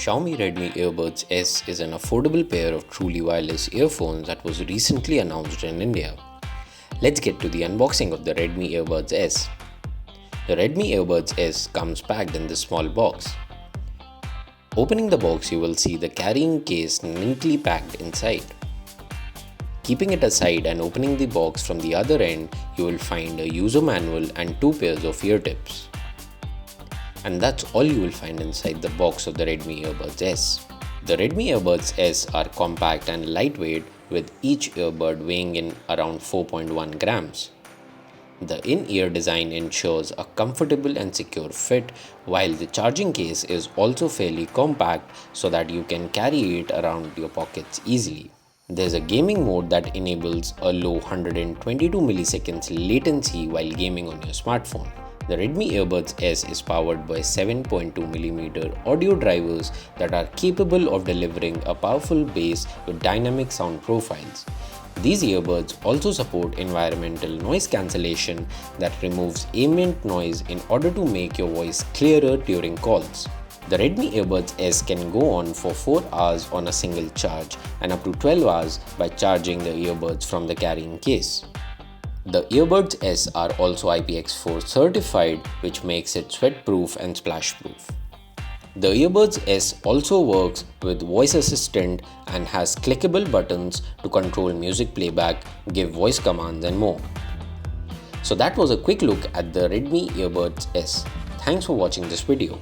Xiaomi Redmi Earbuds S is an affordable pair of truly wireless earphones that was recently announced in India. Let's get to the unboxing of the Redmi Earbuds S. The Redmi Earbuds S comes packed in this small box. Opening the box, you will see the carrying case neatly packed inside. Keeping it aside and opening the box from the other end, you will find a user manual and two pairs of ear tips. And that's all you will find inside the box of the Redmi Earbuds S. The Redmi Earbuds S are compact and lightweight, with each earbud weighing in around 4.1 grams. The in-ear design ensures a comfortable and secure fit, while the charging case is also fairly compact so that you can carry it around your pockets easily. There's a gaming mode that enables a low 122 milliseconds latency while gaming on your smartphone. The Redmi Earbuds S is powered by 7.2mm audio drivers that are capable of delivering a powerful bass with dynamic sound profiles. These earbuds also support environmental noise cancellation that removes ambient noise in order to make your voice clearer during calls. The Redmi Earbuds S can go on for 4 hours on a single charge and up to 12 hours by charging the earbuds from the carrying case. The Earbuds S are also IPX4 certified, which makes it sweat-proof and splash-proof. The Earbuds S also works with voice assistant and has clickable buttons to control music playback, give voice commands and more. So that was a quick look at the Redmi Earbuds S. Thanks for watching this video.